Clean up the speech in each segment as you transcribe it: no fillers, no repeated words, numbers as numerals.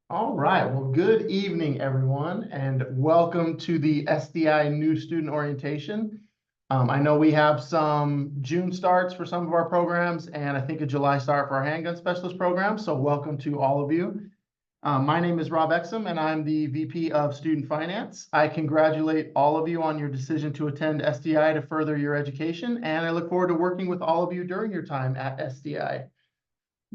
All right, well, good evening, everyone, and welcome to the SDI New Student Orientation. I know we have some June starts for some of our programs, and I think a July start for our handgun specialist program, so welcome to all of you. My name is Rob Exum, and I'm the VP of Student Finance. I congratulate all of you on your decision to attend SDI to further your education, and I look forward to working with all of you during your time at SDI.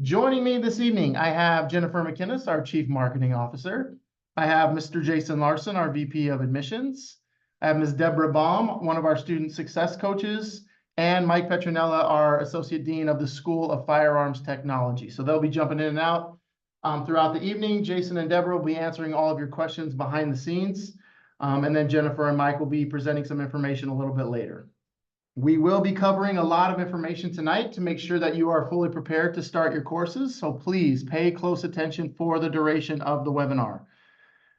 Joining me this evening, I have Jennifer McInnes, our Chief Marketing Officer. I have Mr. Jason Larson, our VP of Admissions. I have Ms. Deborah Baum, one of our Student Success Coaches, and Mike Petronella, our Associate Dean of the School of Firearms Technology. So they'll be jumping in and out throughout the evening. Jason and Deborah will be answering all of your questions behind the scenes. And then Jennifer and Mike will be presenting some information a little bit later. We will be covering a lot of information tonight to make sure that you are fully prepared to start your courses, so please pay close attention for the duration of the webinar.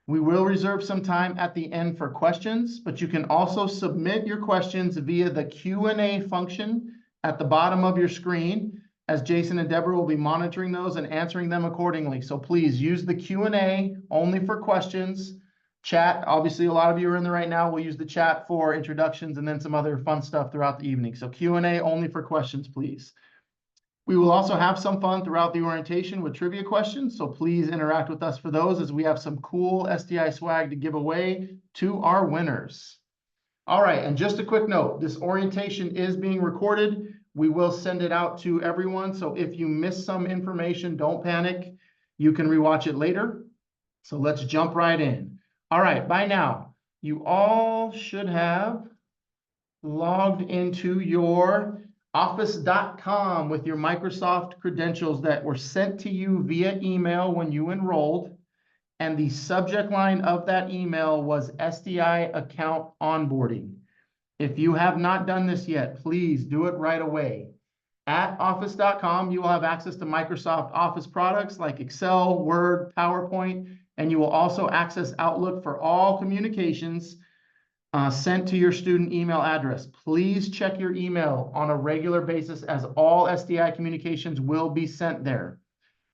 We will reserve some time at the end for questions, but you can also submit your questions via the Q&A function at the bottom of your screen, as Jason and Deborah will be monitoring those and answering them accordingly. So please use the Q&A only for questions. Chat, obviously a lot of you are in there right now. We'll use the chat for introductions and then some other fun stuff throughout the evening. So Q&A only for questions, please. We will also have some fun throughout the orientation with trivia questions. So please interact with us for those, as we have some cool SDI swag to give away to our winners. All right, and just a quick note, this orientation is being recorded. We will send it out to everyone. So if you miss some information, don't panic. You can rewatch it later. So let's jump right in. All right, by now, you all should have logged into your office.com with your Microsoft credentials that were sent to you via email when you enrolled. And the subject line of that email was SDI account onboarding. If you have not done this yet, please do it right away. At office.com, you will have access to Microsoft Office products like Excel, Word, PowerPoint, and you will also access Outlook for all communications sent to your student email address. Please check your email on a regular basis, as all SDI communications will be sent there.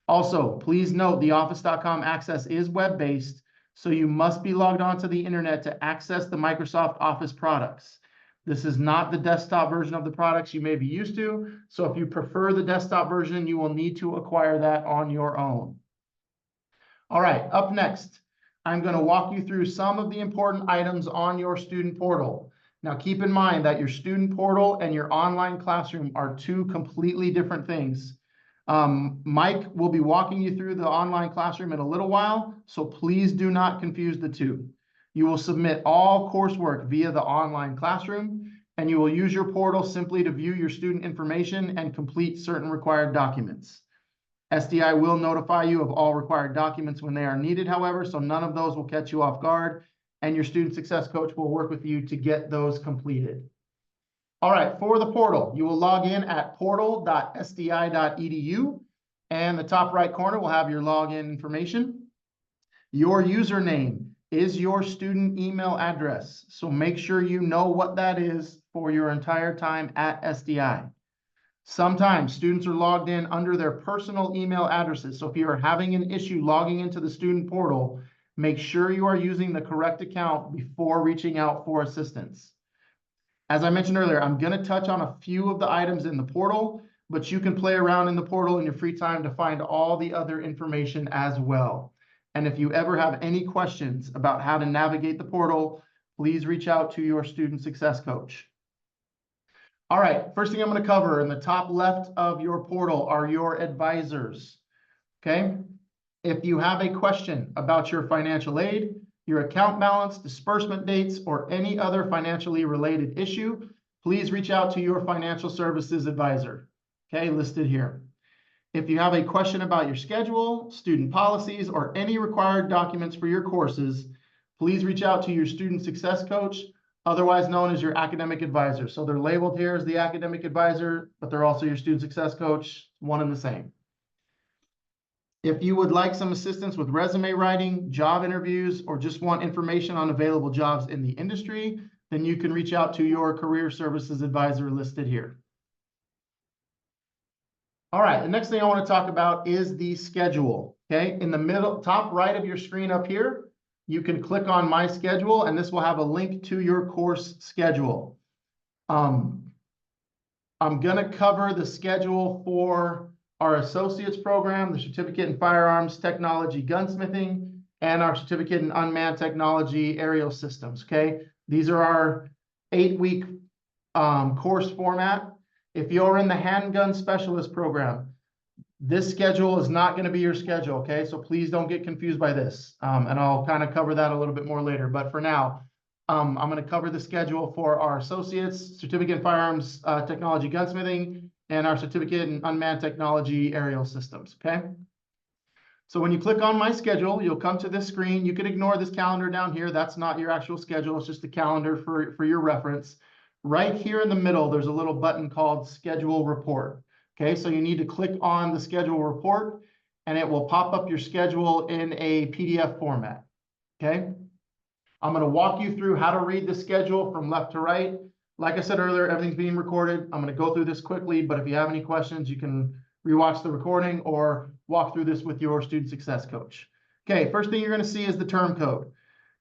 Also, please note the office.com access is web-based, so you must be logged onto the internet to access the Microsoft Office products. This is not the desktop version of the products you may be used to, so if you prefer the desktop version, you will need to acquire that on your own. All right, up next, I'm going to walk you through some of the important items on your student portal. Now, keep in mind that your student portal and your online classroom are two completely different things. Mike will be walking you through the online classroom in a little while, so please do not confuse the two. You will submit all coursework via the online classroom, and you will use your portal simply to view your student information and complete certain required documents. SDI will notify you of all required documents when they are needed, however, so none of those will catch you off guard, and your student success coach will work with you to get those completed. All right, for the portal, you will log in at portal.sdi.edu, and the top right corner will have your login information. Your username is your student email address, so make sure you know what that is for your entire time at SDI. Sometimes students are logged in under their personal email addresses. So if you are having an issue logging into the student portal, make sure you are using the correct account before reaching out for assistance. As I mentioned earlier, I'm going to touch on a few of the items in the portal, but you can play around in the portal in your free time to find all the other information as well. And if you ever have any questions about how to navigate the portal, please reach out to your student success coach. All right, first thing I'm going to cover in the top left of your portal are your advisors, okay? If you have a question about your financial aid, your account balance, disbursement dates, or any other financially related issue, please reach out to your financial services advisor, okay, listed here. If you have a question about your schedule, student policies, or any required documents for your courses, please reach out to your student success coach, otherwise known as your academic advisor. So they're labeled here as the academic advisor, but they're also your student success coach, one and the same. If you would like some assistance with resume writing, job interviews, or just want information on available jobs in the industry, then you can reach out to your career services advisor listed here. All right, the next thing I want to talk about is the schedule, okay? In the middle, top right of your screen up here, you can click on My Schedule, and this will have a link to your course schedule. I'm going to cover the schedule for our associate's program, the certificate in firearms technology gunsmithing, and our certificate in unmanned technology aerial systems, okay? These are our 8-week course format. If you're in the handgun specialist program, this schedule is not going to be your schedule, okay? So please don't get confused by this. And I'll kind of cover that a little bit more later. But for now, I'm going to cover the schedule for our associates, certificate in firearms technology gunsmithing, and our certificate in unmanned technology aerial systems, okay? So when you click on My Schedule, you'll come to this screen. You can ignore this calendar down here. That's not your actual schedule. It's just a calendar for your reference. Right here in the middle, there's a little button called Schedule Report. Okay, so you need to click on the schedule report, and it will pop up your schedule in a PDF format. Okay, I'm going to walk you through how to read the schedule from left to right. Like I said earlier, everything's being recorded. I'm going to go through this quickly, but if you have any questions, you can rewatch the recording or walk through this with your student success coach. Okay, first thing you're going to see is the term code.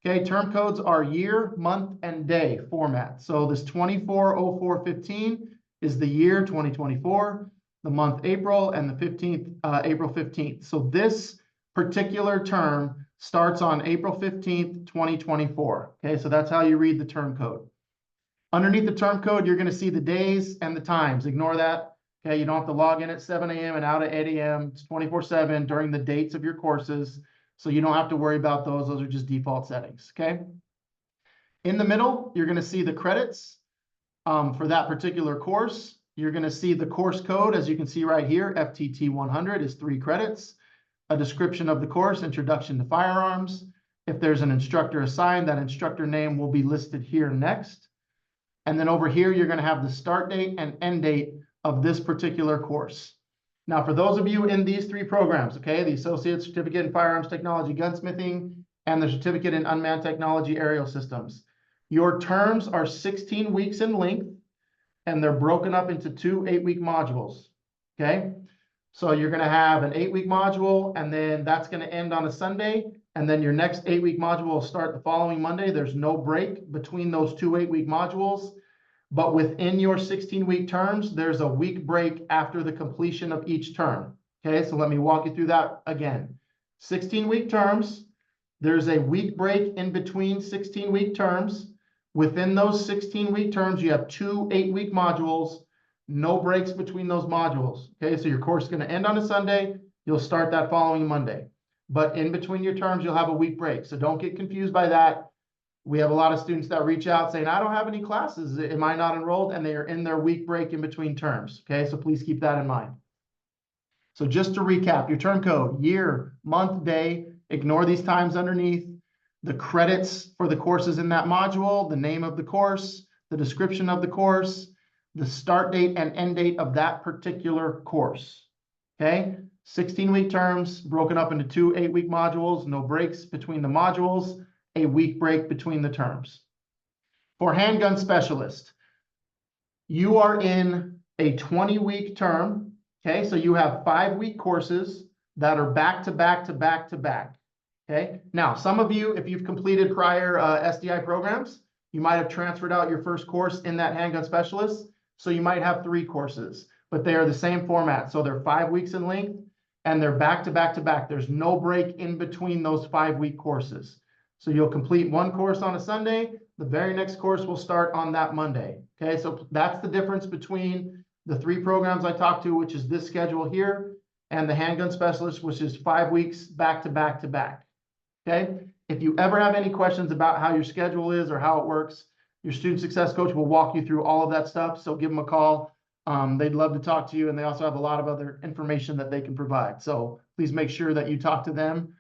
Okay, term codes are year, month, and day format. So this 240415 is the year 2024, the month April, and the 15th, April 15th. So this particular term starts on April 15th, 2024. Okay, so that's how you read the term code. Underneath the term code, you're going to see the days and the times. Ignore that. Okay, you don't have to log in at 7 a.m. and out at 8 a.m. It's 24/7 during the dates of your courses. So you don't have to worry about those. Those are just default settings, okay? In the middle, you're going to see the credits for that particular course. You're going to see the course code, as you can see right here, FTT 100 is 3 credits. A description of the course, Introduction to Firearms. If there's an instructor assigned, that instructor name will be listed here next. And then over here, you're going to have the start date and end date of this particular course. Now, for those of you in these 3 programs, okay, the Associate Certificate in Firearms Technology Gunsmithing and the Certificate in Unmanned Technology Aerial Systems, your terms are 16 weeks in length, and they're broken up into 2 8-week modules, okay? So you're going to have an 8-week module, and then that's going to end on a Sunday, and then your next 8-week module will start the following Monday. There's no break between those 2 8-week modules. But within your 16-week terms, there's a week break after the completion of each term. Okay, so let me walk you through that again. 16-week terms, there's a week break in between 16-week terms. Within those 16-week terms, you have 2 8-week modules, no breaks between those modules. Okay, so your course is going to end on a Sunday. You'll start that following Monday. But in between your terms, you'll have a week break. So don't get confused by that. We have a lot of students that reach out saying, I don't have any classes. Am I not enrolled? And they are in their week break in between terms. Okay, so please keep that in mind. So just to recap, your term code, year, month, day, ignore these times underneath, the credits for the courses in that module, the name of the course, the description of the course, the start date and end date of that particular course. Okay, 16-week terms broken up into 2 8-week modules, no breaks between the modules, a week break between the terms. For handgun specialist, you are in a 20-week term. Okay, so you have 5-week courses that are back to back to back to back. Okay, now some of you, if you've completed prior SDI programs, you might have transferred out your first course in that handgun specialist. So you might have 3 courses, but they are the same format. So they're 5 weeks in length and they're back to back to back. There's no break in between those 5-week courses. So you'll complete 1 course on a Sunday. The very next course will start on that Monday. Okay, so that's the difference between the 3 programs I talked to, which is this schedule here, and the handgun specialist, which is 5 weeks back to back to back. Okay, if you ever have any questions about how your schedule is or how it works, your student success coach will walk you through all of that stuff. So give them a call. They'd love to talk to you, and they also have a lot of other information that they can provide. So please make sure that you talk to them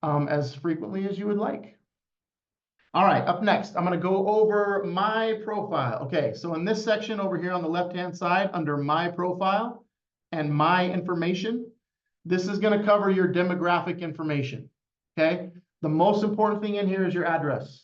as frequently as you would like. All right, up next, I'm going to go over my profile. Okay, so in this section over here on the left-hand side, under my profile and my information, this is going to cover your demographic information. Okay, the most important thing in here is your address.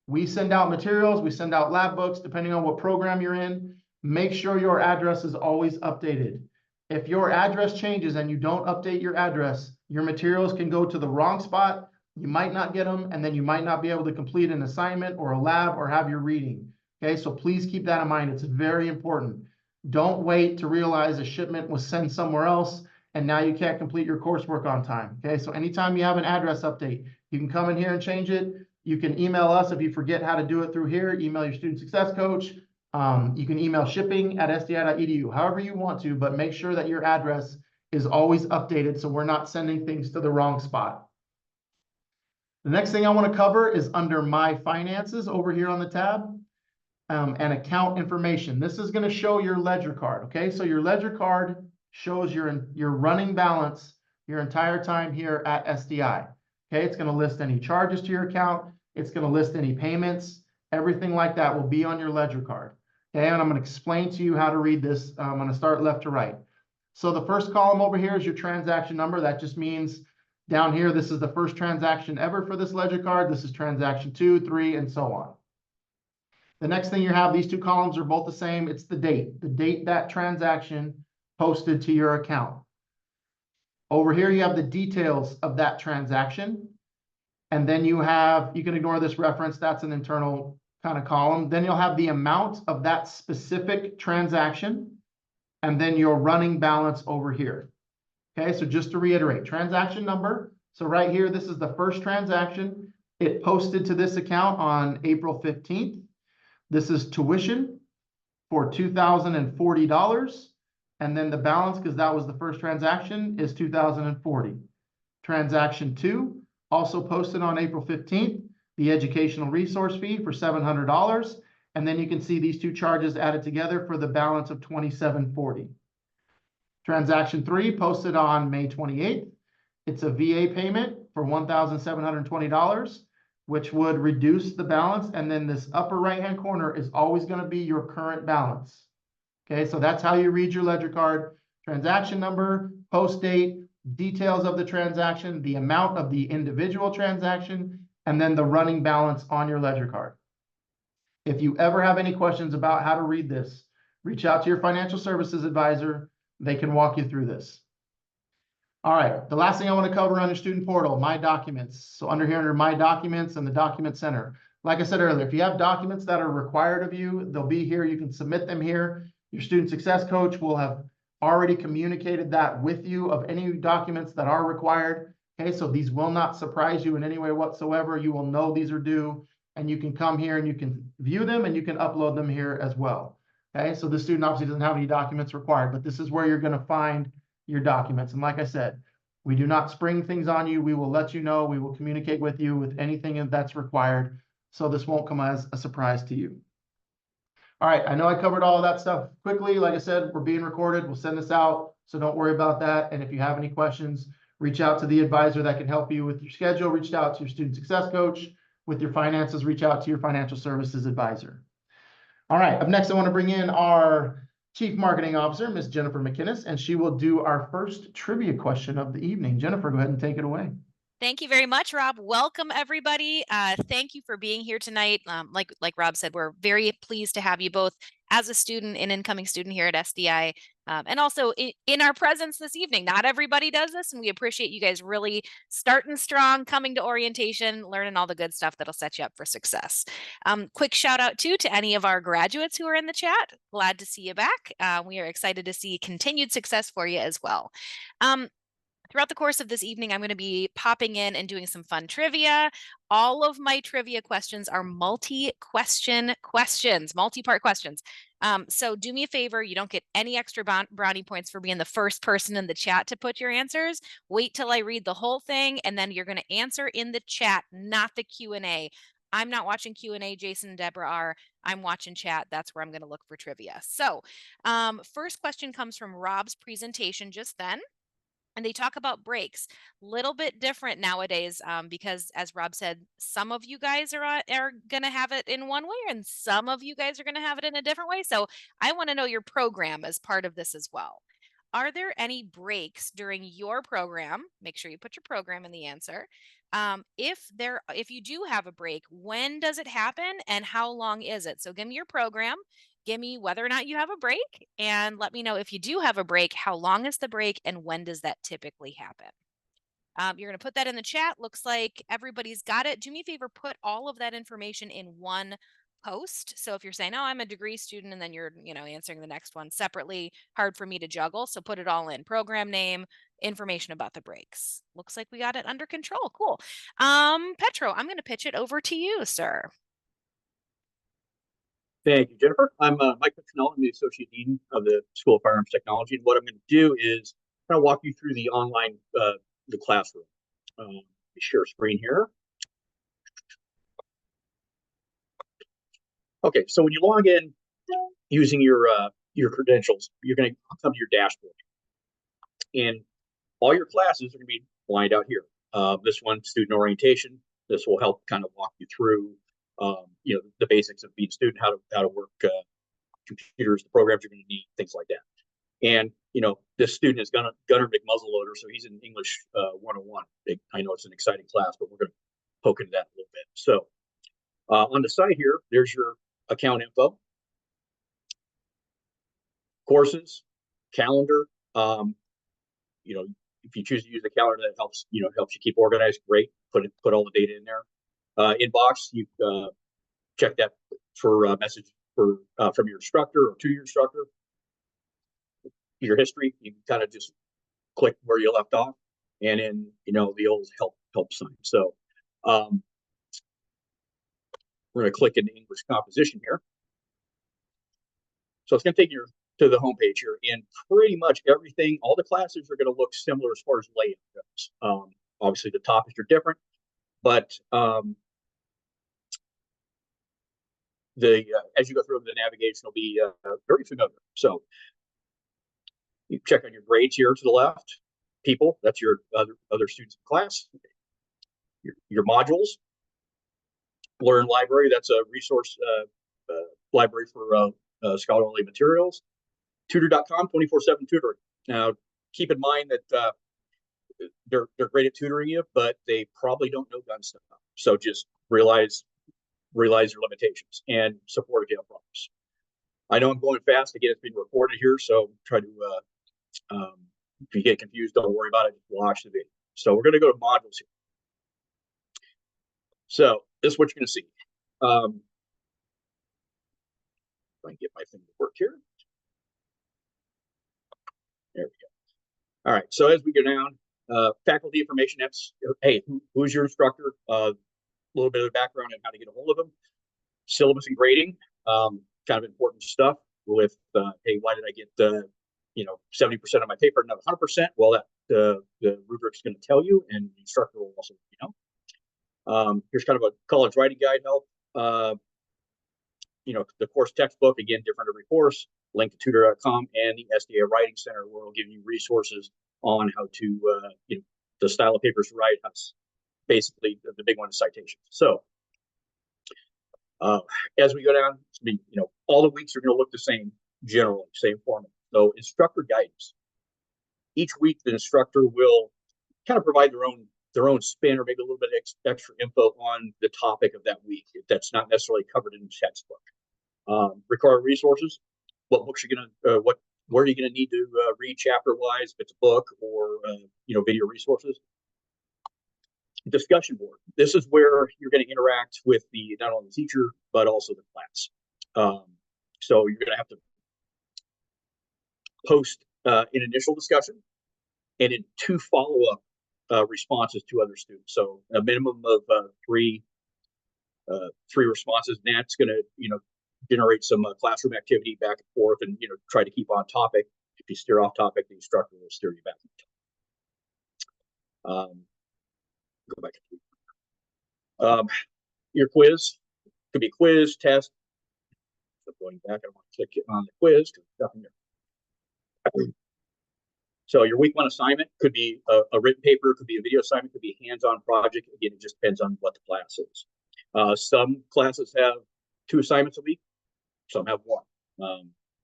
We send out materials, we send out lab books, depending on what program you're in. Make sure your address is always updated. If your address changes and you don't update your address, your materials can go to the wrong spot. You might not get them, and then you might not be able to complete an assignment or a lab or have your reading. Okay, so please keep that in mind. It's very important. Don't wait to realize a shipment was sent somewhere else and now you can't complete your coursework on time. Okay, so anytime you have an address update, you can come in here and change it. You can email us if you forget how to do it through here. Email your student success coach. You can email shipping@sdi.edu, however you want to, but make sure that your address is always updated so we're not sending things to the wrong spot. The next thing I want to cover is under My Finances over here on the tab, and account information. This is going to show your ledger card, okay? So your ledger card shows your running balance your entire time here at SDI, okay? It's going to list any charges to your account. It's going to list any payments. Everything like that will be on your ledger card, okay? And I'm going to explain to you how to read this. I'm going to start left to right. So the first column over here is your transaction number. That just means down here, this is the first transaction ever for this ledger card. This is transaction 2, 3, and so on. The next thing you have, these two columns are both the same. It's the date that transaction posted to your account. Over here, you have the details of that transaction. And then you can ignore this reference. That's an internal kind of column. Then you'll have the amount of that specific transaction. And then your running balance over here. Okay, so just to reiterate, transaction number. So right here, this is the first transaction. It posted to this account on April 15th. This is tuition for $2,040. And then the balance, because that was the first transaction, is $2,040. Transaction 2, also posted on April 15th, the educational resource fee for $700. And then you can see these two charges added together for the balance of $2,740. Transaction 3, posted on May 28th. It's a VA payment for $1,720. Which would reduce the balance. And then this upper right-hand corner is always going to be your current balance. Okay, so that's how you read your ledger card. Transaction number, post date, details of the transaction, the amount of the individual transaction, and then the running balance on your ledger card. If you ever have any questions about how to read this, reach out to your financial services advisor. They can walk you through this. All right, the last thing I want to cover on your student portal, My Documents. So under here, under My Documents and the Document Center. Like I said earlier, if you have documents that are required of you, they'll be here. You can submit them here. Your student success coach will have already communicated that with you of any documents that are required. Okay, so these will not surprise you in any way whatsoever. You will know these are due, and you can come here and you can view them and you can upload them here as well. Okay, so the student obviously doesn't have any documents required, but this is where you're going to find your documents. And like I said, we do not spring things on you. We will let you know. We will communicate with you with anything that's required. So this won't come as a surprise to you. All right, I know I covered all of that stuff quickly. Like I said, we're being recorded. We'll send this out, so don't worry about that. And if you have any questions, reach out to the advisor that can help you with your schedule. Reach out to your student success coach. With your finances, reach out to your financial services advisor. All right, up next, I want to bring in our Chief Marketing Officer, Ms. Jennifer McInnes, and she will do our first trivia question of the evening. Jennifer, go ahead and take it away. Thank you very much, Rob. Welcome, everybody. Thank you for being here tonight. Like Rob said, we're very pleased to have you both as a student, an incoming student here at SDI, and also in our presence this evening. Not everybody does this, and we appreciate you guys really starting strong, coming to orientation, learning all the good stuff that'll set you up for success. Quick shout out too to any of our graduates who are in the chat. Glad to see you back. We are excited to see continued success for you as well. Throughout the course of this evening, I'm going to be popping in and doing some fun trivia. All of my trivia questions are multi-part questions. So do me a favor, you don't get any extra brownie points for being the first person in the chat to put your answers. Wait till I read the whole thing, and then you're going to answer in the chat, not the Q&A. I'm not watching Q&A, Jason and Deborah are. I'm watching chat. That's where I'm going to look for trivia. So first question comes from Rob's presentation just then. And they talk about breaks, little bit different nowadays, because as Rob said, some of you guys are going to have it in one way and some of you guys are going to have it in a different way. So I want to know your program as part of this as well. Are there any breaks during your program? Make sure you put your program in the answer. If you do have a break, when does it happen and how long is it? So give me your program, give me whether or not you have a break, and let me know if you do have a break, how long is the break, and when does that typically happen? You're going to put that in the chat. Looks like everybody's got it. Do me a favor, put all of that information in one post. So if you're saying, oh, I'm a degree student, and then you're, answering the next one separately, hard for me to juggle. So put it all in: program name, information about the breaks. Looks like we got it under control. Cool. Petro, I'm going to pitch it over to you, sir. Thank you, Jennifer. I'm Mike Petronell. I'm the Associate Dean of the School of Firearms Technology. And what I'm going to do is kind of walk you through the online, the classroom. Let me share screen here. Okay, so when you log in using your credentials, you're going to come to your dashboard. And all your classes are going to be lined out here. This one, student orientation. This will help kind of walk you through the basics of being a student, how to work computers, the programs you're going to need, things like that. And this student is Gunner McMuzzleloader, so he's in English 101. I know it's an exciting class, but we're going to poke into that a little bit. So on the side here, there's your account info, courses, calendar. If you choose to use the calendar, that helps you keep organized. Great, put all the data in there. Inbox, you check that for a message from your instructor or to your instructor. Your history, you can kind of just click where you left off, and then the old help sign. So we're going to click into English composition here. So it's going to take you to the homepage here, and pretty much everything, all the classes are going to look similar as far as layout goes. Obviously, the topics are different, but as you go through, the navigation will be very familiar. So you check on your grades here to the left. People, that's your other students in class. Your modules. Learn library, that's a resource library for scholarly materials. Tutor.com, 24/7 tutoring. Now, keep in mind that they're great at tutoring you, but they probably don't know gun stuff. So just realize your limitations and support if you have problems. I know I'm going fast. Again, it's being recorded here, so try to if you get confused, don't worry about it. Just watch the video. So we're going to go to modules here. So this is what you're going to see. If I can get my thing to work here. There we go. All right. So as we go down, faculty information. That's hey, who's your instructor? A little bit of the background and how to get a hold of them. Syllabus and grading, kind of important stuff. With hey, why did I get 70% of my paper, not 100%? Well, that the rubric's going to tell you, and the instructor will also here's kind of a college writing guide help. The course textbook, again, different every course. Link to tutor.com and the SDA Writing Center, where we'll give you resources on how to the style of papers to write. That's basically the big one is citations. So as we go down, all the weeks are going to look the same, generally, same format. So instructor guidance. Each week, the instructor will kind of provide their own spin or maybe a little bit extra info on the topic of that week that's not necessarily covered in the textbook. Required resources. What books you're gonna where are you gonna need to read chapter wise if it's a book or video resources. Discussion board. This is where you're going to interact with not only the teacher but also the class. So you're going to have to post an initial discussion and then 2 follow-up responses to other students. So a minimum of 3 responses. And that's going to generate some classroom activity back and forth, and try to keep on topic. If you steer off topic, the instructor will steer you back. Go back to your quiz. Could be a quiz, test. So going back, I want to click on the quiz because there's nothing there. So your week 1 assignment could be a written paper, could be a video assignment, could be a hands-on project. Again, it just depends on what the class is. Some classes have 2 assignments a week, some have 1.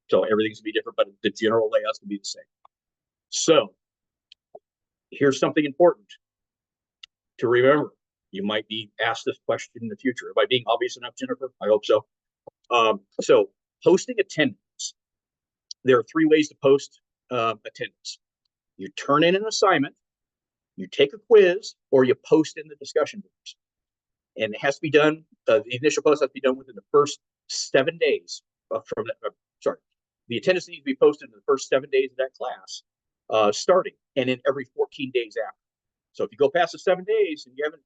So everything's gonna be different, but the general layout's gonna be the same. So here's something important to remember. You might be asked this question in the future. Am I being obvious enough, Jennifer? I hope so. So posting attendance. There are 3 ways to post attendance. You turn in an assignment, you take a quiz, or you post in the discussion boards. And it has to be done, the initial post has to be done within the first 7 days from that, the attendance needs to be posted in the first 7 days of that class, starting, and in every 14 days after. So if you go past the 7 days and you haven't,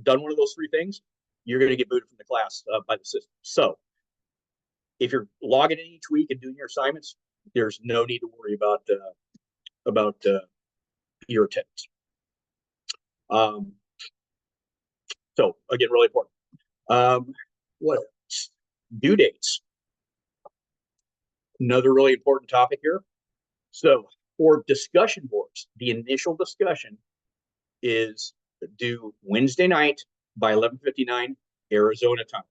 done one of those 3 things, you're going to get booted from the class by the system. So if you're logging in each week and doing your assignments, there's no need to worry about your attendance. So again, really important. What else? Due dates. Another really important topic here. So for discussion boards, the initial discussion is due Wednesday night by 11:59 Arizona time.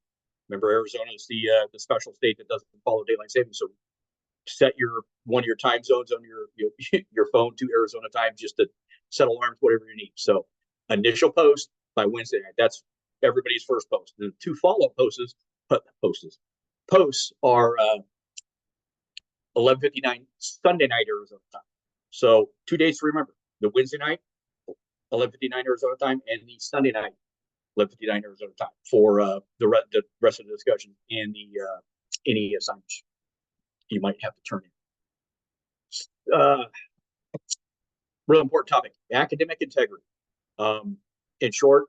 Remember, Arizona is the special state that doesn't follow daylight savings. So set one of your time zones on your phone to Arizona time just to set alarms, whatever you need. So initial post by Wednesday night. That's everybody's first post. The 2 follow-up posts are 11:59 Sunday night Arizona time. So 2 days to remember: the Wednesday night 11:59 Arizona time, and the Sunday night 11:59 Arizona time for the rest of the discussion and the any assignments you might have to turn in. Real important topic: academic integrity. In short,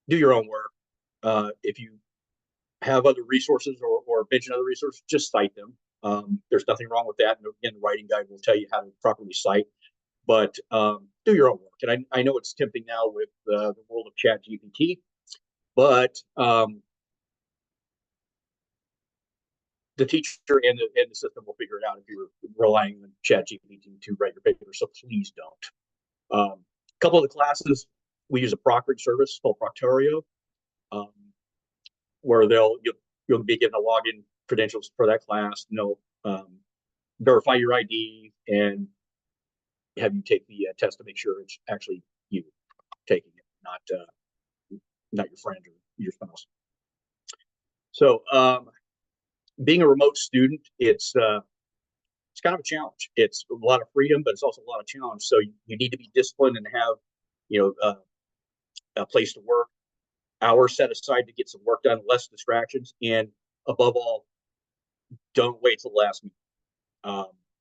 do your own work. If you have other resources or mention other resources, just cite them. There's nothing wrong with that. And again, the writing guide will tell you how to properly cite, but do your own work. And I know it's tempting now with the world of ChatGPT, but the teacher and the system will figure it out if you're relying on ChatGPT to write your paper. So please don't. A couple of the classes, we use a proctoring service called Proctorio, where you'll be given a login credentials for that class. Verify your ID and have you take the test to make sure it's actually you taking it, not your friend or your spouse. So being a remote student, it's kind of a challenge. It's a lot of freedom, but it's also a lot of challenge. So you need to be disciplined and have a place to work, hours set aside to get some work done, less distractions, and above all, don't wait till the last minute.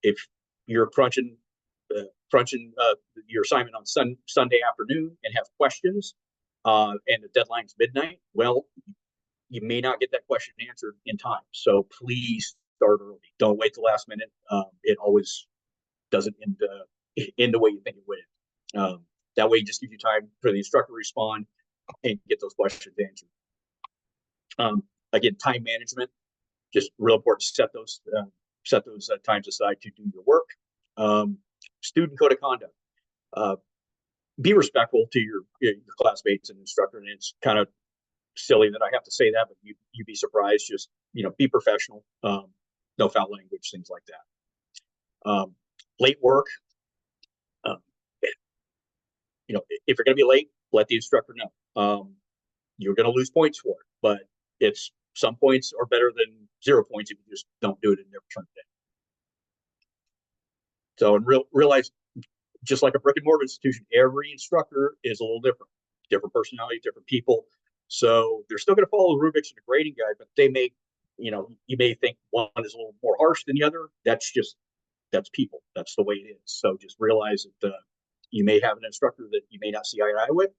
If you're crunching your assignment on Sunday afternoon and have questions, and the deadline's midnight, well, you may not get that question answered in time. So please start early. Don't wait till the last minute. It always doesn't end the way you think it would. That way, it just gives you time for the instructor to respond and get those questions answered. Again, time management, just real important to set those times aside to do your work. Student code of conduct. Be respectful to your classmates and instructor. And it's kind of silly that I have to say that, but you'd be surprised. Just be professional. No foul language, things like that. Late work. If you're going to be late, let the instructor know. You're going to lose points for it, but some points are better than 0 points if you just don't do it and never turn it in. So, and realize, just like a brick and mortar institution, every instructor is a little different personality, different people. So they're still going to follow the rubrics and the grading guide, but they may, you may think one is a little more harsh than the other. That's people. That's the way it is. So just realize that you may have an instructor that you may not see eye to eye with,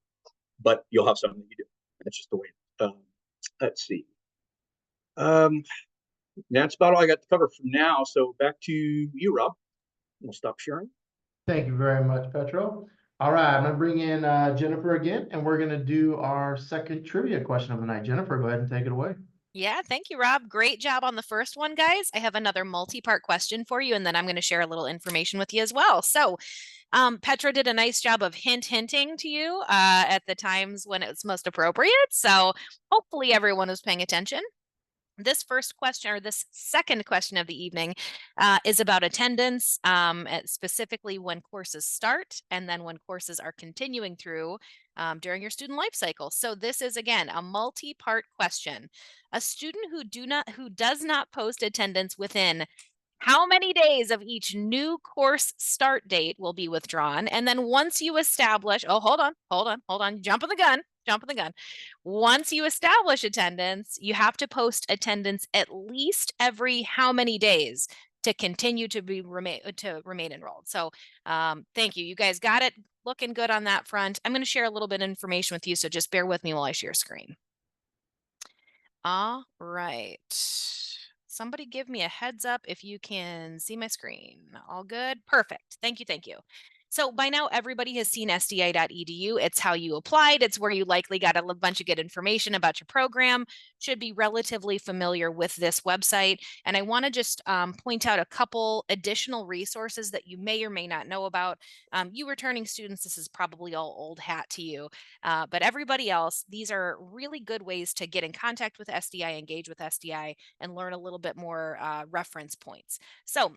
but you'll have something that you do. That's just the way. Let's see. That's about all I got to cover for now. So back to you, Rob. We'll stop sharing. Thank you very much, Petro. All right, I'm going to bring in Jennifer again, and we're going to do our second trivia question of the night. Jennifer, go ahead and take it away. Yeah, thank you, Rob. Great job on the first one, guys. I have another multi-part question for you, and then I'm going to share a little information with you as well. So Petra did a nice job of hinting to you at the times when it's most appropriate. So hopefully everyone was paying attention. This first question, or this second question of the evening, is about attendance, specifically when courses start and then when courses are continuing through during your student life cycle. So this is, again, a multi-part question. A student who does not post attendance within how many days of each new course start date will be withdrawn? And then once you establish, oh, hold on, jumping the gun. Once you establish attendance, you have to post attendance at least every how many days to continue to remain enrolled. So thank you. You guys got it looking good on that front. I'm going to share a little bit of information with you, so just bear with me while I share screen. All right. Somebody give me a heads up if you can see my screen. All good? Perfect. Thank you. Thank you. So by now, everybody has seen sdi.edu. It's how you applied. It's where you likely got a bunch of good information about your program. Should be relatively familiar with this website. And I want to just point out a couple additional resources that you may or may not know about. You returning students, this is probably all old hat to you. But everybody else, these are really good ways to get in contact with SDI, engage with SDI, and learn a little bit more reference points. So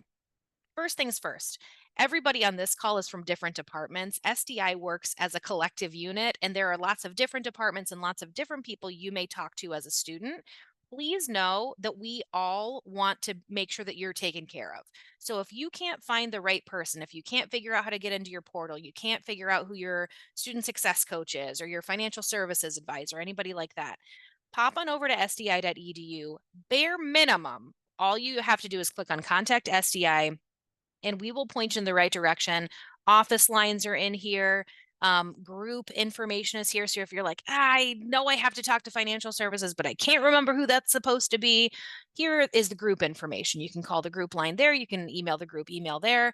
first things first, everybody on this call is from different departments. SDI works as a collective unit, and there are lots of different departments and lots of different people you may talk to as a student. Please know that we all want to make sure that you're taken care of. So if you can't find the right person, if you can't figure out how to get into your portal, you can't figure out who your student success coach is or your financial services advisor, anybody like that, pop on over to sdi.edu. Bare minimum, all you have to do is click on Contact SDI, and we will point you in the right direction. Office lines are in here. Group information is here. So if you're like, I know I have to talk to financial services, but I can't remember who that's supposed to be, here is the group information. You can call the group line there. You can email the group email there.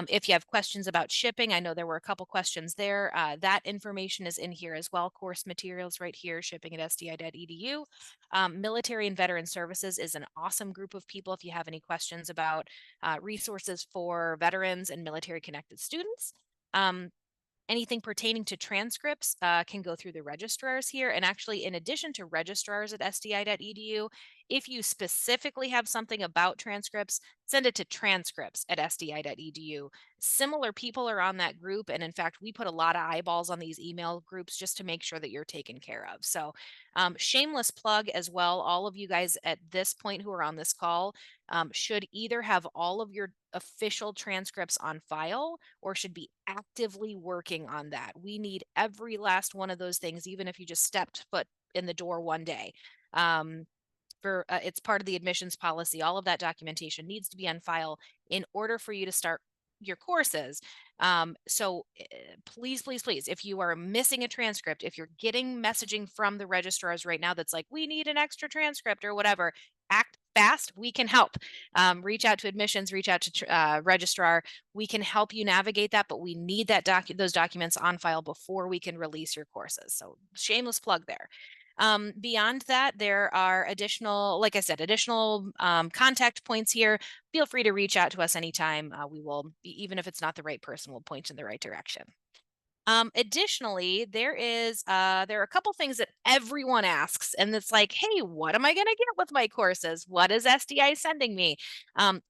If you have questions about shipping, I know there were a couple questions there. That information is in here as well. Course materials right here, shipping at sdi.edu. Military and Veteran Services is an awesome group of people if you have any questions about resources for veterans and military connected students. Anything pertaining to transcripts can go through the registrars here. And actually, in addition to registrars at sdi.edu, if you specifically have something about transcripts, send it to transcripts at sdi.edu. Similar people are on that group. And in fact, we put a lot of eyeballs on these email groups just to make sure that you're taken care of. So shameless plug as well. All of you guys at this point who are on this call should either have all of your official transcripts on file or should be actively working on that. We need every last one of those things, even if you just stepped foot in the door one day. It's part of the admissions policy. All of that documentation needs to be on file in order for you to start your courses. So please, if you are missing a transcript, if you're getting messaging from the registrars right now that's like, we need an extra transcript or whatever, act fast. We can help. Reach out to admissions, reach out to registrar. We can help you navigate that, but we need those documents on file before we can release your courses. So shameless plug there. Beyond that, there are additional, like I said, contact points here. Feel free to reach out to us anytime. We will, even if it's not the right person, we'll point in the right direction. Additionally, there are a couple things that everyone asks, and it's like, hey, what am I going to get with my courses? What is SDI sending me?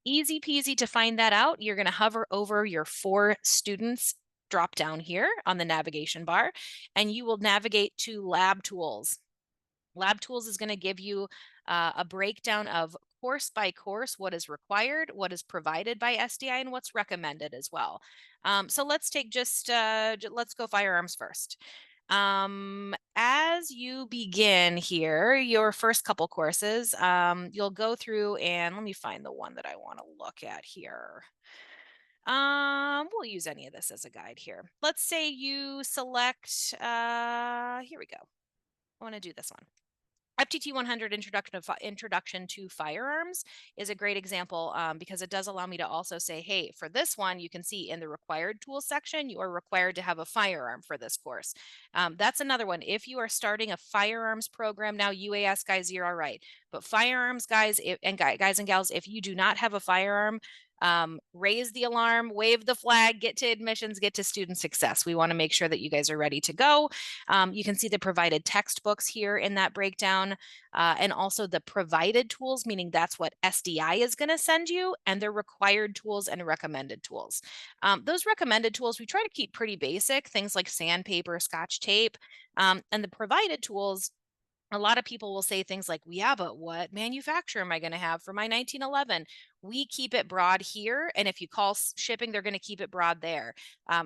Easy peasy to find that out. You're going to hover over your For Students drop down here on the navigation bar, and you will navigate to Lab Tools. Lab Tools is going to give you a breakdown of course by course, what is required, what is provided by SDI, and what's recommended as well. So let's take let's go firearms first. As you begin here, your first couple courses, you'll go through, and let me find the one that I want to look at here. We'll use any of this as a guide here. Let's say you select, here we go. I want to do this one. FTT 100 Introduction to Firearms is a great example because it does allow me to also say, hey, for this one, you can see in the required tools section, you are required to have a firearm for this course. That's another one. If you are starting a firearms program now, UAS guys, you're all right. But firearms guys and guys and gals, if you do not have a firearm, raise the alarm, wave the flag, get to admissions, get to student success. We want to make sure that you guys are ready to go. You can see the provided textbooks here in that breakdown, and also the provided tools, meaning that's what SDI is going to send you, and their required tools and recommended tools. Those recommended tools we try to keep pretty basic, things like sandpaper, Scotch tape, and the provided tools. A lot of people will say things like, well, yeah, but what manufacturer am I going to have for my 1911? We keep it broad here. And if you call shipping, they're going to keep it broad there.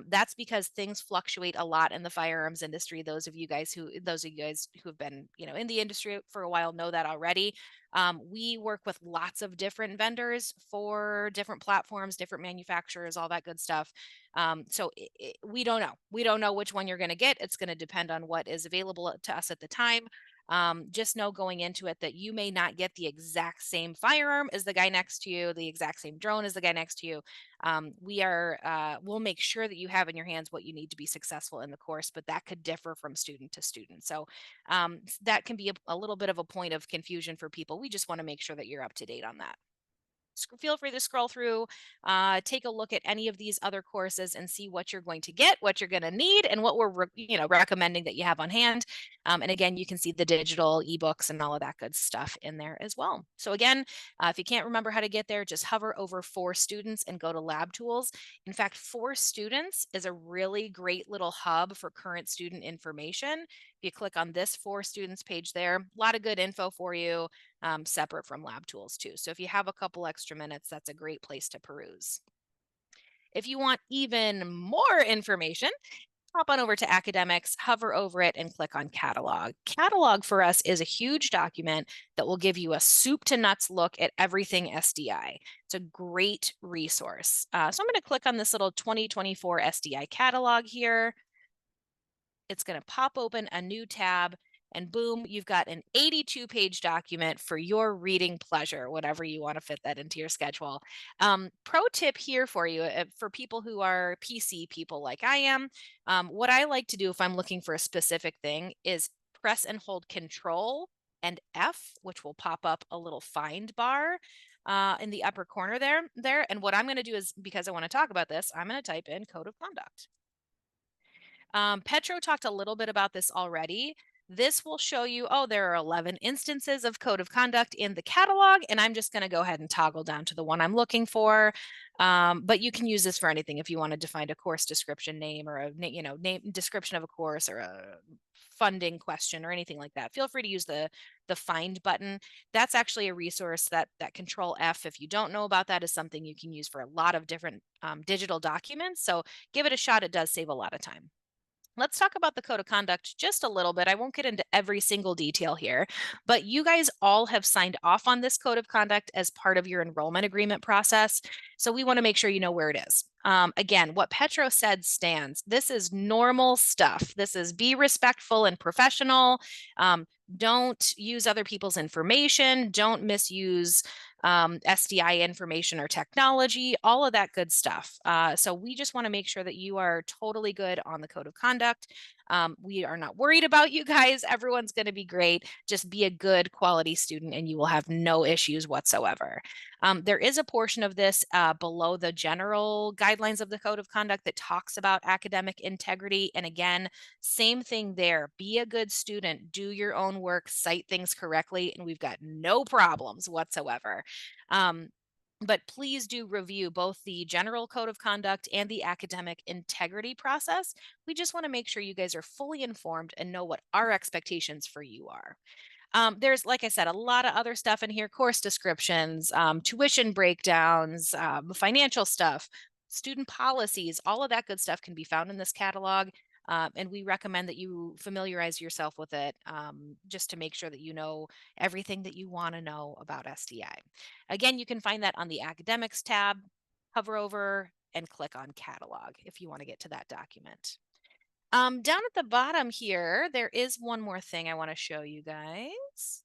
That's because things fluctuate a lot in the firearms industry. Those of you guys who have been, in the industry for a while know that already. We work with lots of different vendors for different platforms, different manufacturers, all that good stuff. So we don't know. We don't know which one you're going to get. It's going to depend on what is available to us at the time. Just know going into it that you may not get the exact same firearm as the guy next to you, the exact same drone as the guy next to you. We'll make sure that you have in your hands what you need to be successful in the course, but that could differ from student to student. So that can be a little bit of a point of confusion for people. We just want to make sure that you're up to date on that. Feel free to scroll through, take a look at any of these other courses and see what you're going to get, what you're going to need, and what we're recommending that you have on hand. And again, you can see the digital ebooks and all of that good stuff in there as well. So again, if you can't remember how to get there, just hover over For Students and go to Lab Tools. In fact, For Students is a really great little hub for current student information. If you click on this For Students page there, a lot of good info for you. Separate from Lab Tools too. So if you have a couple extra minutes, that's a great place to peruse. If you want even more information, hop on over to Academics, hover over it, and click on Catalog. Catalog for us is a huge document that will give you a soup to nuts look at everything SDI. It's a great resource. So I'm going to click on this little 2024 SDI catalog here. It's going to pop open a new tab. And boom, you've got an 82-page document for your reading pleasure, whatever you want to fit that into your schedule. Pro tip here for you, for people who are PC people like I am, what I like to do if I'm looking for a specific thing is press and hold Control and F, which will pop up a little find bar in the upper corner there. And what I'm going to do is, because I want to talk about this, I'm going to type in Code of Conduct. Petro talked a little bit about this already. This will show you, there are 11 instances of code of conduct in the catalog, and I'm just going to go ahead and toggle down to the one I'm looking for. But you can use this for anything if you wanted to find a course description name or a name description of a course or a funding question or anything like that. Feel free to use the find button. That's actually a resource that Control F, if you don't know about that, is something you can use for a lot of different digital documents. So give it a shot. It does save a lot of time. Let's talk about the code of conduct just a little bit. I won't get into every single detail here, but you guys all have signed off on this code of conduct as part of your enrollment agreement process. So we want to make sure you know where it is. Again, what Petro said stands. This is normal stuff. This is be respectful and professional. Don't use other people's information. Don't misuse SDI information or technology, all of that good stuff. So we just want to make sure that you are totally good on the code of conduct. We are not worried about you guys. Everyone's going to be great. Just be a good quality student and you will have no issues whatsoever. There is a portion of this below the general guidelines of the code of conduct that talks about academic integrity. And again, same thing there. Be a good student, do your own work, cite things correctly, and we've got no problems whatsoever. But please do review both the general code of conduct and the academic integrity process. We just want to make sure you guys are fully informed and know what our expectations for you are. There's, like I said, a lot of other stuff in here, course descriptions, tuition breakdowns, financial stuff, student policies, all of that good stuff can be found in this catalog. And we recommend that you familiarize yourself with it just to make sure that you know everything that you want to know about SDI. Again, you can find that on the academics tab, hover over and click on catalog if you want to get to that document. Down at the bottom here, there is one more thing I want to show you guys.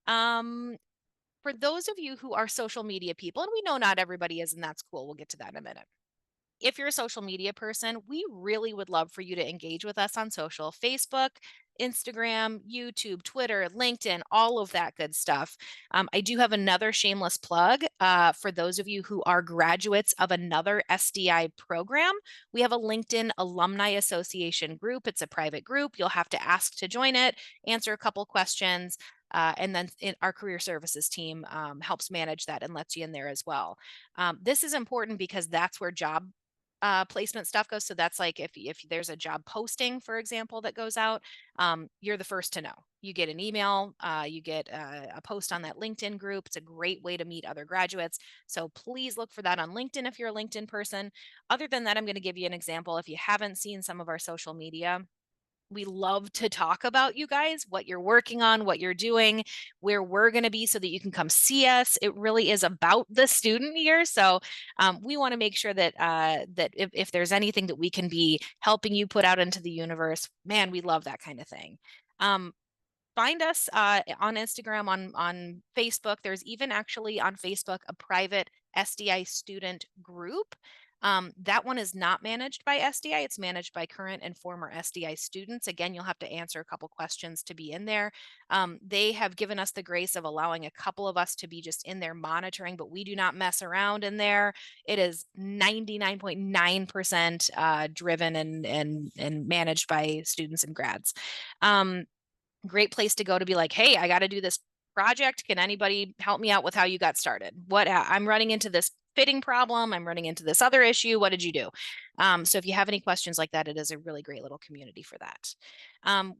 For those of you who are social media people, and we know not everybody is, and that's cool. We'll get to that in a minute. If you're a social media person, we really would love for you to engage with us on social. Facebook Instagram, YouTube, Twitter, LinkedIn, all of that good stuff. I do have another shameless plug for those of you who are graduates of another SDI program. We have a LinkedIn Alumni Association group. It's a private group. You'll have to ask to join it, answer a couple questions. And then our career services team helps manage that and lets you in there as well. This is important because that's where job placement stuff goes. So that's like if there's a job posting, for example, that goes out, you're the first to know. You get an email, you get a post on that LinkedIn group. It's a great way to meet other graduates. So please look for that on LinkedIn if you're a LinkedIn person. Other than that, I'm going to give you an example. If you haven't seen some of our social media, we love to talk about you guys, what you're working on, what you're doing, where we're going to be so that you can come see us. It really is about the student here. So we want to make sure that that if there's anything that we can be helping you put out into the universe, man, we love that kind of thing. Find us on Instagram, on Facebook. There's even actually on Facebook a private SDI student group. That one is not managed by SDI. It's managed by current and former SDI students. Again, you'll have to answer a couple questions to be in there. They have given us the grace of allowing a couple of us to be just in there monitoring, but we do not mess around in there. It is 99.9% driven and managed by students and grads. Great place to go to be like, hey, I got to do this project. Can anybody help me out with how you got started? I'm running into this fitting problem. I'm running into this other issue. What did you do? So if you have any questions like that, it is a really great little community for that.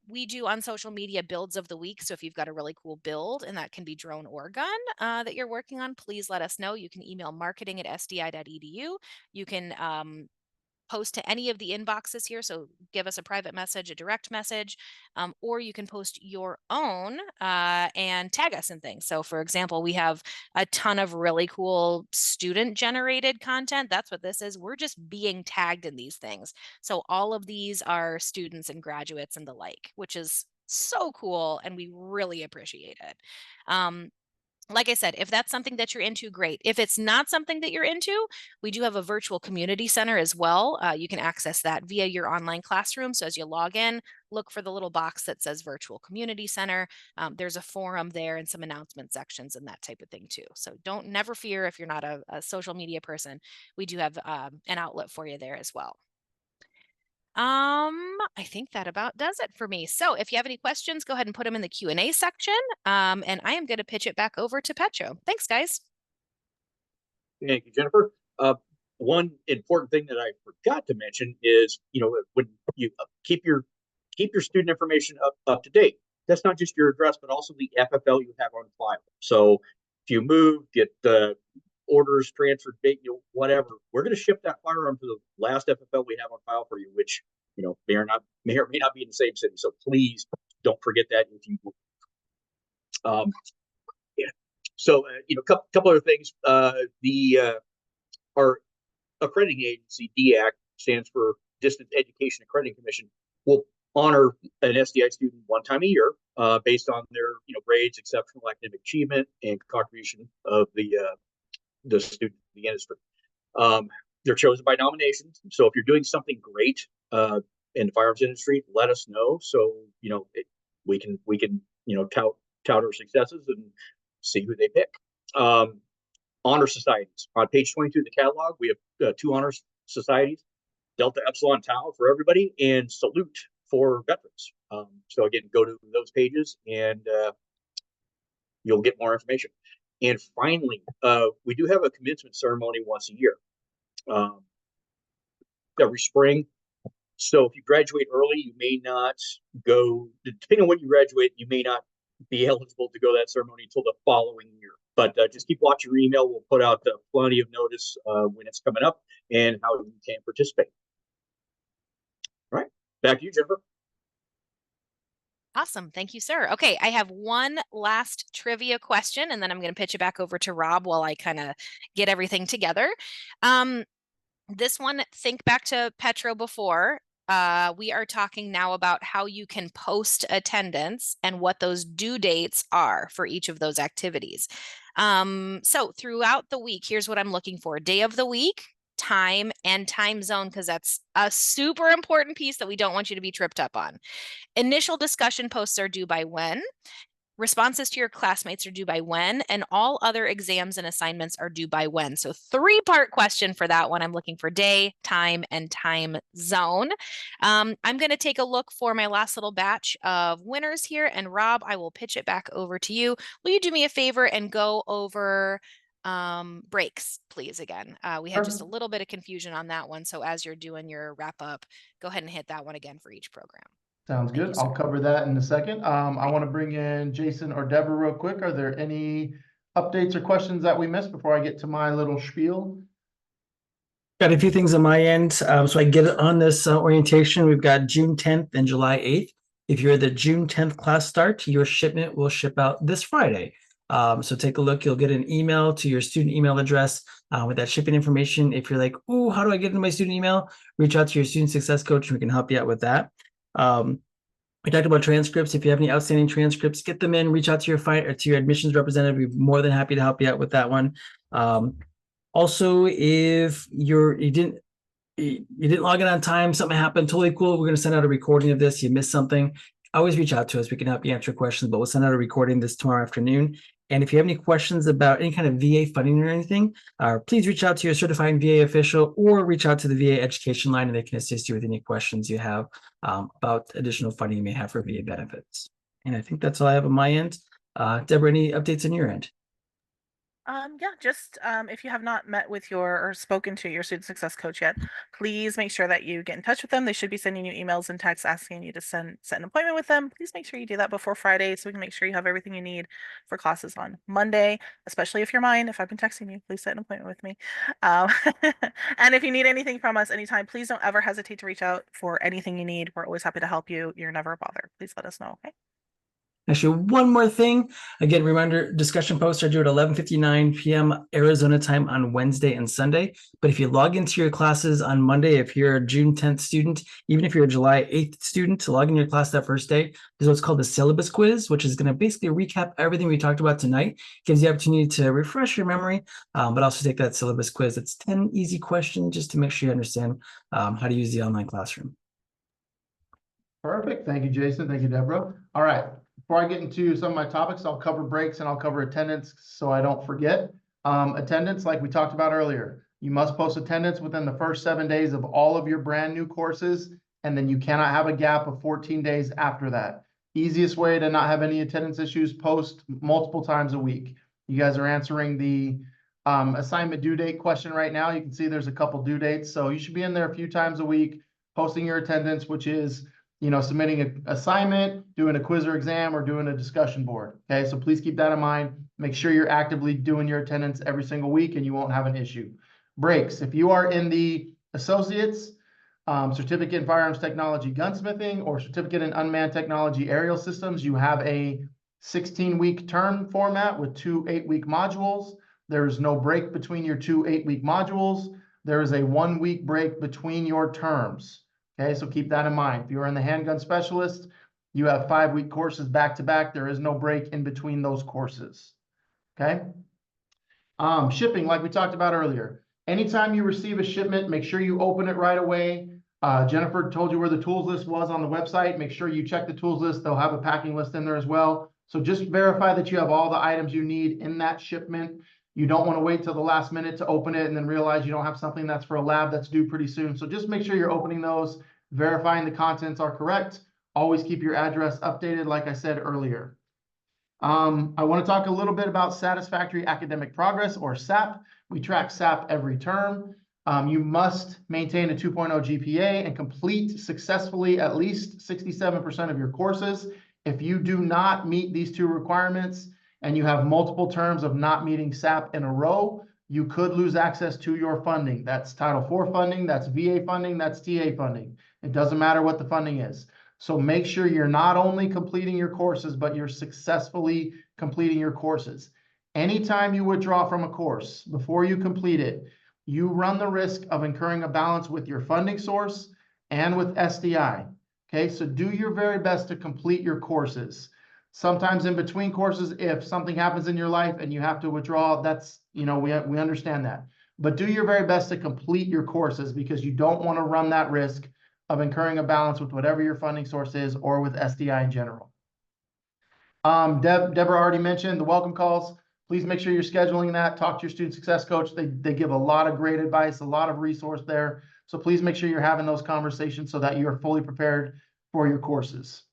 We do on social media builds of the week. So if you've got a really cool build, and that can be drone or gun that you're working on, please let us know. You can email marketing@sdi.edu. You can post to any of the inboxes here. So give us a private message, a direct message, or you can post your own and tag us in things. So for example, we have a ton of really cool student generated content. That's what this is. We're just being tagged in these things. So all of these are students and graduates and the like, which is so cool. And we really appreciate it. Like I said, if that's something that you're into, great. If it's not something that you're into, we do have a virtual community center as well. You can access that via your online classroom. So as you log in, look for the little box that says virtual community center. There's a forum there and some announcement sections and that type of thing too. So never fear if you're not a social media person. We do have an outlet for you there as well. I think that about does it for me. So if you have any questions, go ahead and put them in the Q&A section. And I am going to pitch it back over to Petro. Thanks, guys. Thank you, Jennifer. One important thing that I forgot to mention is, when you keep your student information up to date. That's not just your address, but also the FFL you have on file. So if you move, get the orders transferred, whatever, we're going to ship that firearm to the last FFL we have on file for you, which may or may not be in the same city. So please don't forget that if you move. Yeah. So couple other things. Our accrediting agency, DEAC, stands for Distance Education Accrediting Commission, will honor an SDI student one time a year based on their grades, exceptional academic achievement, and contribution of the student in the industry. They're chosen by nominations. So if you're doing something great in the firearms industry, let us know. So we can tout our successes and see who they pick. Honor societies. On page 22 of the catalog, we have 2 honor societies: Delta Epsilon Tau for everybody, and Salute for veterans. So again, go to those pages and you'll get more information. And finally, we do have a commencement ceremony once a year, every spring. So if you graduate early, you may not go, depending on when you graduate, you may not be eligible to go to that ceremony until the following year. But just keep watching your email. We'll put out plenty of notice when it's coming up and how you can participate. All right, back to you, Jennifer. Awesome. Thank you, sir. Okay, I have one last trivia question, and then I'm going to pitch it back over to Rob while I kind of get everything together. This one, think back to Petro before. We are talking now about how you can post attendance and what those due dates are for each of those activities. So throughout the week, here's what I'm looking for. Day of the week, time, and time zone, because that's a super important piece that we don't want you to be tripped up on. Initial discussion posts are due by when? Responses to your classmates are due by when, and all other exams and assignments are due by when. So 3-part question for that one. I'm looking for day, time, and time zone. I'm going to take a look for my last little batch of winners here. And Rob, I will pitch it back over to you. Will you do me a favor and go over breaks, please, again? We had just a little bit of confusion on that one. So as you're doing your wrap up, go ahead and hit that one again for each program. Sounds good. I'll cover that in a second. I want to bring in Jason or Deborah real quick. Are there any updates or questions that we missed before I get to my little spiel? Got a few things on my end. So I get it on this orientation. We've got June 10th and July 8th. If you're the June 10th class start, your shipment will ship out this Friday. So take a look. You'll get an email to your student email address with that shipping information. If you're like, oh, how do I get into my student email? Reach out to your student success coach and we can help you out with that. We talked about transcripts. If you have any outstanding transcripts, get them in, reach out to your admissions representative. We're more than happy to help you out with that one. Also, if you didn't log in on time, something happened, totally cool. We're going to send out a recording of this. You missed something, always reach out to us. We can help you answer questions, but we'll send out a recording this tomorrow afternoon. And if you have any questions about any kind of VA funding or anything, please reach out to your certified VA official or reach out to the VA education line and they can assist you with any questions you have about additional funding you may have for VA benefits. And I think that's all I have on my end. Deborah, any updates on your end? Yeah, just if you have not met with or spoken to your student success coach yet, please make sure that you get in touch with them. They should be sending you emails and texts asking you to set an appointment with them. Please make sure you do that before Friday so we can make sure you have everything you need for classes on Monday, especially if you're mine. If I've been texting you, please set an appointment with me. And if you need anything from us anytime, please don't ever hesitate to reach out for anything you need. We're always happy to help you. You're never a bother. Please let us know, okay? Actually, one more thing. Again, reminder, discussion posts are due at 11:59 p.m. Arizona time on Wednesday and Sunday. But if you log into your classes on Monday, if you're a June 10th student, even if you're a July 8th student, to log in your class that first day, there's what's called the syllabus quiz, which is going to basically recap everything we talked about tonight. Gives you the opportunity to refresh your memory, but also take that syllabus quiz. It's 10 easy questions just to make sure you understand how to use the online classroom. Perfect. Thank you, Jason. Thank you, Deborah. All right. Before I get into some of my topics, I'll cover breaks and I'll cover attendance so I don't forget. Attendance, like we talked about earlier, you must post attendance within the first 7 days of all of your brand new courses, and then you cannot have a gap of 14 days after that. Easiest way to not have any attendance issues, post multiple times a week. You guys are answering the assignment due date question right now. You can see there's a couple due dates, so you should be in there a few times a week, posting your attendance, which is submitting an assignment, doing a quiz or exam, or doing a discussion board. Okay, so please keep that in mind. Make sure you're actively doing your attendance every single week and you won't have an issue. Breaks. If you are in the associates, certificate in firearms technology gunsmithing, or certificate in unmanned technology aerial systems, you have a 16-week term format with 2 8-week modules. There is no break between your 2 8-week modules. There is a 1-week break between your terms. Okay, so keep that in mind. If you're in the handgun specialist, you have 5-week courses back to back. There is no break in between those courses. Okay. Shipping, like we talked about earlier. Anytime you receive a shipment, make sure you open it right away. Jennifer told you where the tools list was on the website. Make sure you check the tools list. They'll have a packing list in there as well. So just verify that you have all the items you need in that shipment. You don't want to wait till the last minute to open it and then realize you don't have something that's for a lab that's due pretty soon. So just make sure you're opening those, verifying the contents are correct. Always keep your address updated, like I said earlier. I want to talk a little bit about satisfactory academic progress, or SAP. We track SAP every term. You must maintain a 2.0 GPA and complete successfully at least 67% of your courses. If you do not meet these 2 requirements, and you have multiple terms of not meeting SAP in a row, you could lose access to your funding. That's Title IV funding, that's VA funding, that's TA funding. It doesn't matter what the funding is. So make sure you're not only completing your courses, but you're successfully completing your courses. Anytime you withdraw from a course before you complete it, you run the risk of incurring a balance with your funding source and with SDI. Okay, so do your very best to complete your courses. Sometimes in between courses, if something happens in your life and you have to withdraw, that's, we understand that. but do your very best to complete your courses because you don't want to run that risk of incurring a balance with whatever your funding source is or with SDI in general. Deborah already mentioned the welcome calls. Please make sure you're scheduling that. Talk to your student success coach. They give a lot of great advice, a lot of resource there. So please make sure you're having those conversations so that you are fully prepared for your courses.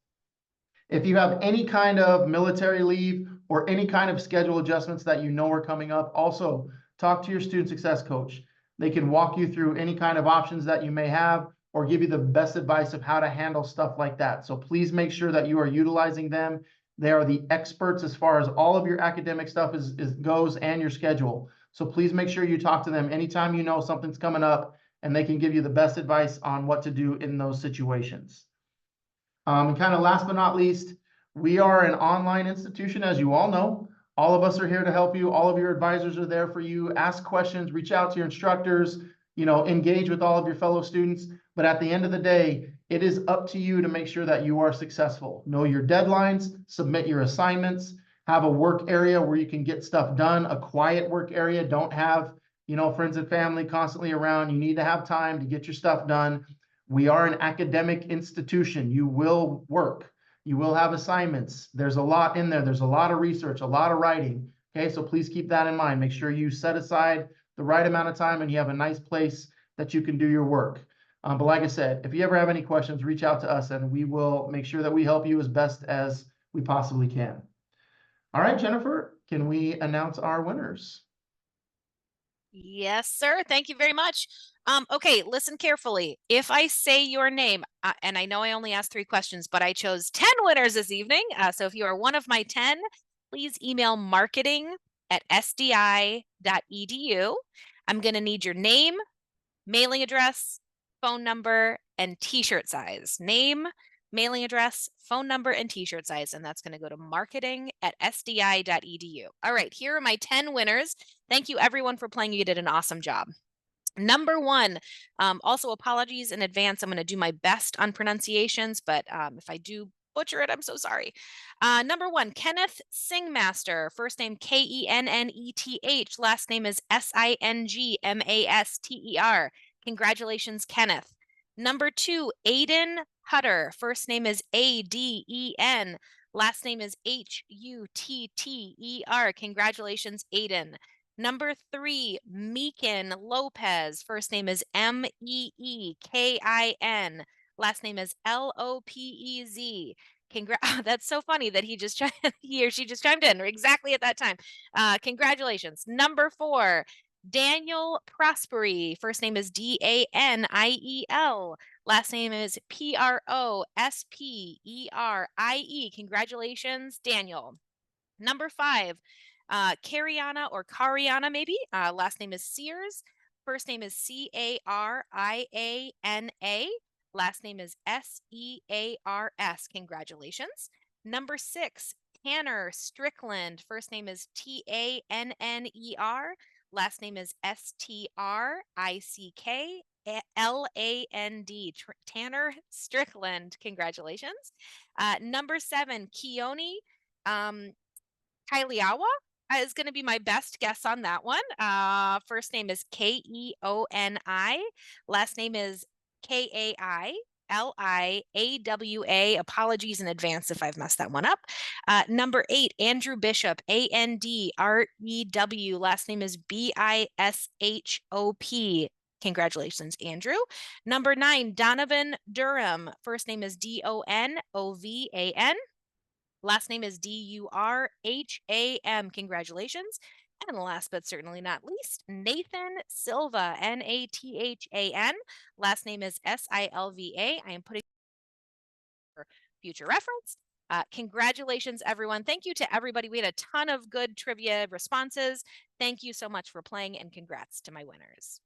If you have any kind of military leave or any kind of schedule adjustments that you know are coming up, also talk to your student success coach. They can walk you through any kind of options that you may have or give you the best advice of how to handle stuff like that. So please make sure that you are utilizing them. They are the experts as far as all of your academic stuff goes and your schedule. So please make sure you talk to them anytime you know something's coming up, and they can give you the best advice on what to do in those situations. And kind of last but not least, we are an online institution, as you all know. All of us are here to help you. All of your advisors are there for you. Ask questions, reach out to your instructors, engage with all of your fellow students. But at the end of the day, it is up to you to make sure that you are successful. Know your deadlines, submit your assignments, have a work area where you can get stuff done, a quiet work area. Don't have, friends and family constantly around. You need to have time to get your stuff done. We are an academic institution. You will work. You will have assignments. There's a lot in there. There's a lot of research, a lot of writing. Okay, so please keep that in mind. Make sure you set aside the right amount of time and you have a nice place that you can do your work. But like I said, if you ever have any questions, reach out to us and we will make sure that we help you as best as we possibly can. All right, Jennifer, can we announce our winners? Yes, sir. Thank you very much. Okay, listen carefully. If I say your name, and I know I only asked 3 questions, but I chose 10 winners this evening. So if you are one of my 10, please email marketing@sdi.edu. I'm going to need your name, mailing address, phone number, and t-shirt size. Name, mailing address, phone number, and t-shirt size. And that's going to go to marketing@sdi.edu. All right, here are my 10 winners. Thank you everyone for playing. You did an awesome job. Number 1, also apologies in advance. I'm going to do my best on pronunciations, but if I do butcher it, I'm so sorry. Number 1, Kenneth Singmaster. First name Kenneth. Last name is Singmaster. Congratulations, Kenneth. Number 2, Aiden Hutter. First name is Aden. Last name is Hutter. Congratulations, Aiden. Number 3, Meekin Lopez. First name is Meekin. Last name is Lopez. That's so funny that he or she just chimed in exactly at that time. Congratulations. Number 4, Daniel Prosperi. First name is Daniel. Last name is Prosperi. Congratulations, Daniel. Number 5, Cariana or Cariana maybe. Last name is Sears. First name is Cariana. Last name is Sears. Congratulations. Number 6, Tanner Strickland. First name is Tanner. Last name is Strickland. Tanner Strickland. Congratulations. Number 7, Keone Kailiawa is going to be my best guess on that one. First name is Keoni. Last name is Kailawa. Apologies in advance if I've messed that one up. Number 8, Andrew Bishop. Andrew. Last name is Bishop. Congratulations, Andrew. Number 9, Donovan Durham. First name is Donovan. Last name is Durham. Congratulations. And last but certainly not least, Nathan Silva. Nathan. Last name is Silva. I am putting for future reference. Congratulations, everyone. Thank you to everybody. We had a ton of good trivia responses. Thank you so much for playing, and congrats to my winners.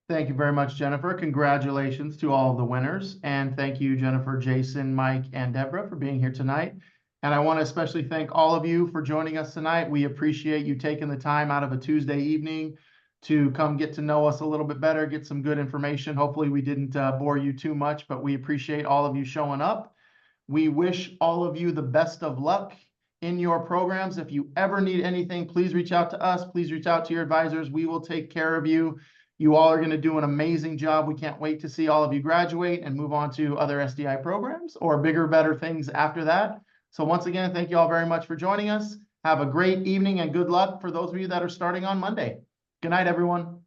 Thank you very much, Jennifer. Congratulations to all of the winners. And thank you, Jennifer, Jason, Mike, and Deborah for being here tonight. And I want to especially thank all of you for joining us tonight. We appreciate you taking the time out of a Tuesday evening to come get to know us a little bit better, get some good information. Hopefully we didn't bore you too much, but we appreciate all of you showing up. We wish all of you the best of luck in your programs. If you ever need anything, please reach out to us. Please reach out to your advisors. We will take care of you. You all are going to do an amazing job. We can't wait to see all of you graduate and move on to other SDI programs or bigger, better things after that. So once again, thank you all very much for joining us. Have a great evening and good luck for those of you that are starting on Monday. Good night, everyone.